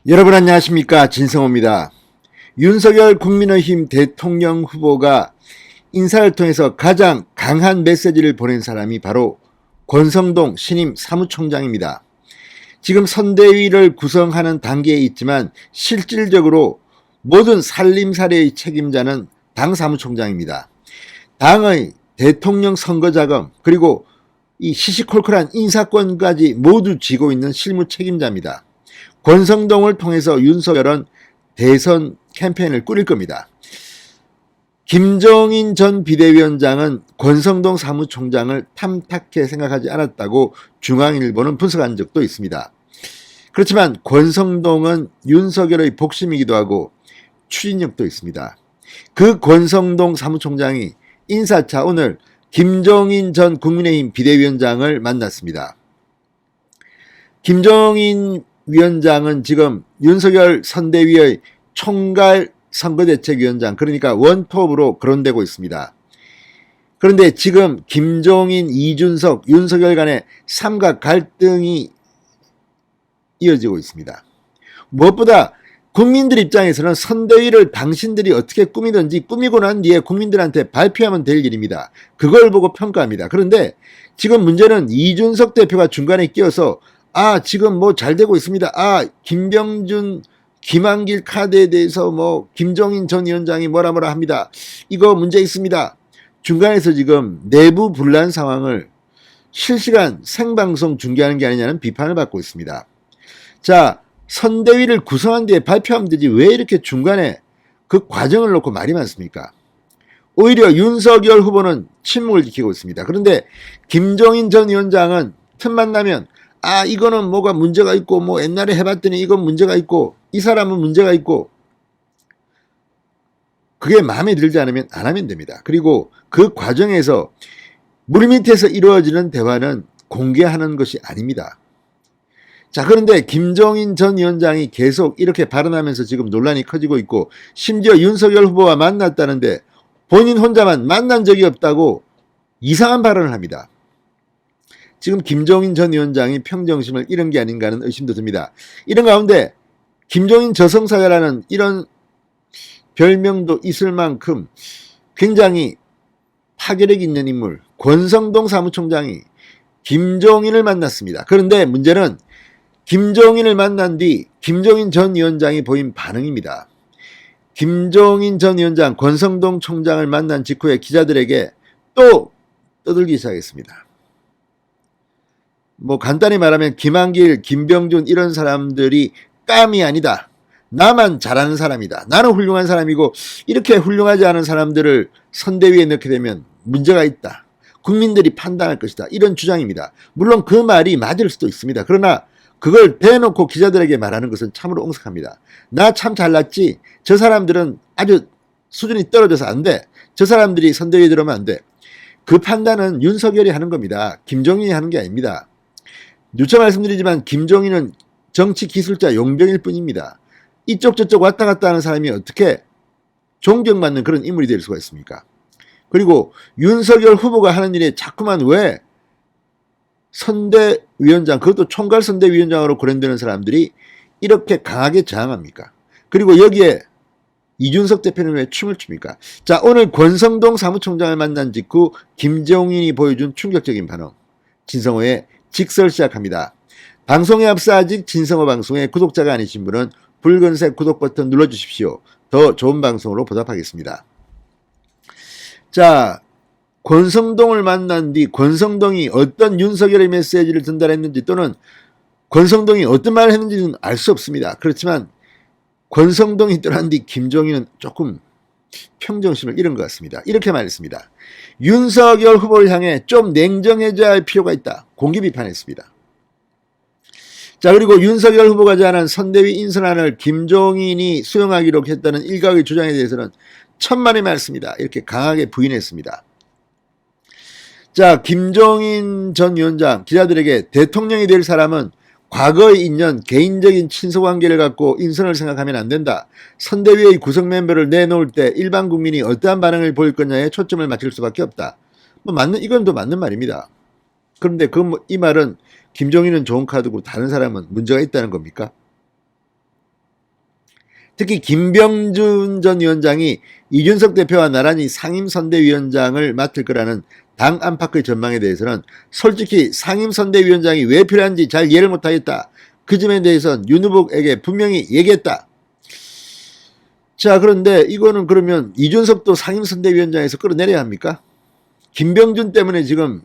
여러분 안녕하십니까, 진성호입니다. 윤석열 국민의힘 대통령 후보가 인사를 통해서 가장 강한 메시지를 보낸 사람이 바로 권성동 신임 사무총장입니다. 지금 선대위를 구성하는 단계에 있지만 실질적으로 모든 살림살이의 책임자는 당 사무총장입니다. 당의 대통령 선거 자금 그리고 이 시시콜콜한 인사권까지 모두 쥐고 있는 실무 책임자입니다. 권성동을 통해서 윤석열은 대선 캠페인을 꾸릴 겁니다. 김종인 전 비대위원장은 권성동 사무총장을 탐탁해 생각하지 않았다고 중앙일보는 분석한 적도 있습니다. 그렇지만 권성동은 윤석열의 복심이기도 하고 추진력도 있습니다. 그 권성동 사무총장이 인사차 오늘 김종인 전 국민의힘 비대위원장을 만났습니다. 김종인 위원장은 지금 윤석열 선대위의 총괄 선거대책위원장, 그러니까 원톱으로 거론되고 있습니다. 그런데 지금 김종인, 이준석, 윤석열 간의 삼각 갈등이 이어지고 있습니다. 무엇보다 국민들 입장에서는 선대위를 당신들이 어떻게 꾸미든지 꾸미고 난 뒤에 국민들한테 발표하면 될 일입니다. 그걸 보고 평가합니다. 그런데 지금 문제는 이준석 대표가 중간에 끼어서 지금 뭐 잘 되고 있습니다. 김병준, 김한길 카드에 대해서 뭐 김종인 전 위원장이 뭐라 합니다. 이거 문제 있습니다. 중간에서 지금 내부 분란 상황을 실시간 생방송 중계하는 게 아니냐는 비판을 받고 있습니다. 자, 선대위를 구성한 뒤에 발표하면 되지 왜 이렇게 중간에 그 과정을 놓고 말이 많습니까? 오히려 윤석열 후보는 침묵을 지키고 있습니다. 그런데 김종인 전 위원장은 틈만 나면 이거는 뭐가 문제가 있고, 뭐 옛날에 해봤더니 이건 문제가 있고, 이 사람은 문제가 있고, 그게 마음에 들지 않으면 안 하면 됩니다. 그리고 그 과정에서 물밑에서 이루어지는 대화는 공개하는 것이 아닙니다. 자, 그런데 김종인 전 위원장이 계속 이렇게 발언하면서 지금 논란이 커지고 있고, 심지어 윤석열 후보와 만났다는데 본인 혼자만 만난 적이 없다고 이상한 발언을 합니다. 지금 김종인 전 위원장이 평정심을 잃은 게 아닌가 하는 의심도 듭니다. 이런 가운데 김종인 저승사자라는 이런 별명도 있을 만큼 굉장히 파괴력 있는 인물 권성동 사무총장이 김종인을 만났습니다. 그런데 문제는 김종인을 만난 뒤 김종인 전 위원장이 보인 반응입니다. 김종인 전 위원장 권성동 총장을 만난 직후에 기자들에게 또 떠들기 시작했습니다. 뭐 간단히 말하면 김한길, 김병준 이런 사람들이 깜이 아니다. 나만 잘하는 사람이다. 나는 훌륭한 사람이고 이렇게 훌륭하지 않은 사람들을 선대위에 넣게 되면 문제가 있다. 국민들이 판단할 것이다. 이런 주장입니다. 물론 그 말이 맞을 수도 있습니다. 그러나 그걸 대놓고 기자들에게 말하는 것은 참으로 엉석합니다. 나 참 잘났지. 저 사람들은 아주 수준이 떨어져서 안 돼. 저 사람들이 선대위에 들어오면 안 돼. 그 판단은 윤석열이 하는 겁니다. 김종인이 하는 게 아닙니다. 누차 말씀드리지만 김종인은 정치 기술자 용병일 뿐입니다. 이쪽 저쪽 왔다 갔다 하는 사람이 어떻게 존경받는 그런 인물이 될 수가 있습니까? 그리고 윤석열 후보가 하는 일에 자꾸만 왜 선대위원장, 그것도 총괄선대위원장으로 거론되는 사람들이 이렇게 강하게 저항합니까? 그리고 여기에 이준석 대표는 왜 춤을 춥니까? 자, 오늘 권성동 사무총장을 만난 직후 김종인이 보여준 충격적인 반응. 진성호의 직설 시작합니다. 방송에 앞서 아직 진성호 방송의 구독자가 아니신 분은 붉은색 구독 버튼 눌러주십시오. 더 좋은 방송으로 보답하겠습니다. 자, 권성동을 만난 뒤 권성동이 어떤 윤석열의 메시지를 전달했는지 또는 권성동이 어떤 말을 했는지는 알 수 없습니다. 그렇지만 권성동이 떠난 뒤 김종인은 조금 평정심을 잃은 것 같습니다. 이렇게 말했습니다. 윤석열 후보를 향해 좀 냉정해져야 할 필요가 있다. 공개 비판했습니다. 자, 그리고 윤석열 후보가 제안한 선대위 인선안을 김종인이 수용하기로 했다는 일각의 주장에 대해서는 천만의 말씀이다. 이렇게 강하게 부인했습니다. 자, 김종인 전 위원장 기자들에게 대통령이 될 사람은 과거의 인연, 개인적인 친소관계를 갖고 인선을 생각하면 안 된다. 선대위의 구성 멤버를 내놓을 때 일반 국민이 어떠한 반응을 보일 거냐에 초점을 맞출 수밖에 없다. 이건 또 맞는 말입니다. 그런데 이 말은 김종인은 좋은 카드고 다른 사람은 문제가 있다는 겁니까? 특히 김병준 전 위원장이 이준석 대표와 나란히 상임선대위원장을 맡을 거라는 당 안팎의 전망에 대해서는 솔직히 상임선대위원장이 왜 필요한지 잘 이해를 못하겠다. 그 점에 대해서는 윤 후보에게 분명히 얘기했다. 자, 그런데 이거는 그러면 이준석도 상임선대위원장에서 끌어내려야 합니까? 김병준 때문에 지금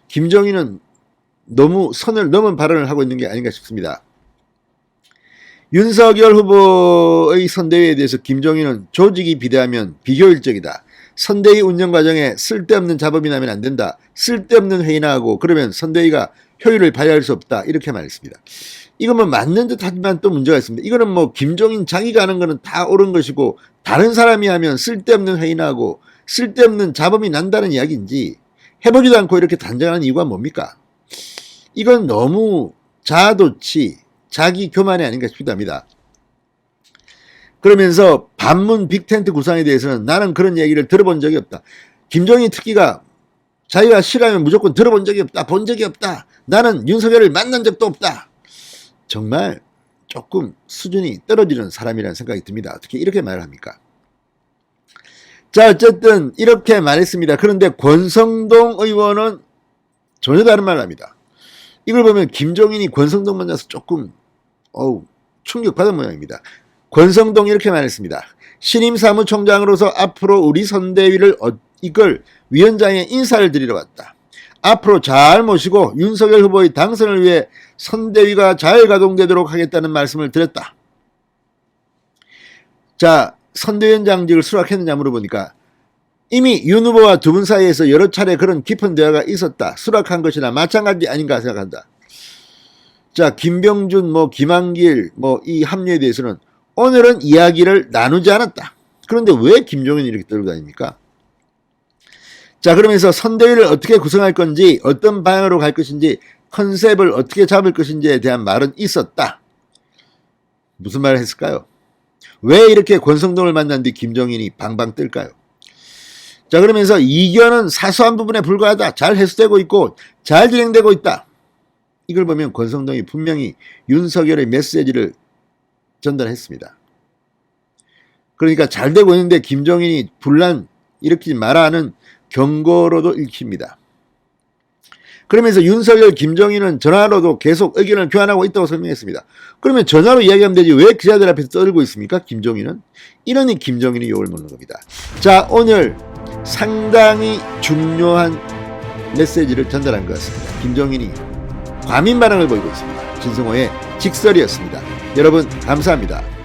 김정인은 너무 선을 넘은 발언을 하고 있는 게 아닌가 싶습니다. 윤석열 후보의 선대위에 대해서 김정인은 조직이 비대하면 비효율적이다. 선대위 운영 과정에 쓸데없는 잡음이 나면 안 된다. 쓸데없는 회의나 하고 그러면 선대위가 효율을 발휘할 수 없다. 이렇게 말했습니다. 이건 뭐 맞는 듯 하지만 또 문제가 있습니다. 이거는 뭐 김종인 자기가 하는 거는 다 옳은 것이고 다른 사람이 하면 쓸데없는 회의나 하고 쓸데없는 잡음이 난다는 이야기인지 해보지도 않고 이렇게 단정하는 이유가 뭡니까? 이건 너무 자아도취, 자기 교만이 아닌가 싶기도 합니다. 그러면서 반문 빅텐트 구상에 대해서는 나는 그런 얘기를 들어본 적이 없다. 김정인 특기가 자기가 싫어하면 무조건 들어본 적이 없다. 본 적이 없다. 나는 윤석열을 만난 적도 없다. 정말 조금 수준이 떨어지는 사람이라는 생각이 듭니다. 어떻게 이렇게 말을 합니까? 자, 어쨌든 이렇게 말했습니다. 그런데 권성동 의원은 전혀 다른 말을 합니다. 이걸 보면 김종인이 권성동 만나서 조금 충격받은 모양입니다. 권성동이 이렇게 말했습니다. 신임 사무총장으로서 앞으로 우리 선대위를 이끌 위원장의 인사를 드리러 왔다. 앞으로 잘 모시고 윤석열 후보의 당선을 위해 선대위가 잘 가동되도록 하겠다는 말씀을 드렸다. 자, 선대위원장직을 수락했느냐 물어보니까 이미 윤 후보와 두 분 사이에서 여러 차례 그런 깊은 대화가 있었다. 수락한 것이나 마찬가지 아닌가 생각한다. 자, 김병준, 김한길, 이 합류에 대해서는 오늘은 이야기를 나누지 않았다. 그런데 왜 김종인이 이렇게 떨고 다닙니까? 자, 그러면서 선대위를 어떻게 구성할 건지, 어떤 방향으로 갈 것인지, 컨셉을 어떻게 잡을 것인지에 대한 말은 있었다. 무슨 말을 했을까요? 왜 이렇게 권성동을 만난 뒤 김종인이 방방 뜰까요? 자, 그러면서 이견은 사소한 부분에 불과하다. 잘 해소되고 있고 잘 진행되고 있다. 이걸 보면 권성동이 분명히 윤석열의 메시지를 전달했습니다. 그러니까 잘 되고 있는데 김종인이 분란 일으키지 말라는 경고로도 읽힙니다. 그러면서 윤석열, 김종인은 전화로도 계속 의견을 교환하고 있다고 설명했습니다. 그러면 전화로 이야기하면 되지 왜 기자들 앞에서 떠들고 있습니까? 김종인은? 이러니 김종인이 욕을 먹는 겁니다. 자, 오늘 상당히 중요한 메시지를 전달한 것 같습니다. 김종인이 과민 반응을 보이고 있습니다. 진성호의 직설이었습니다. 여러분 감사합니다.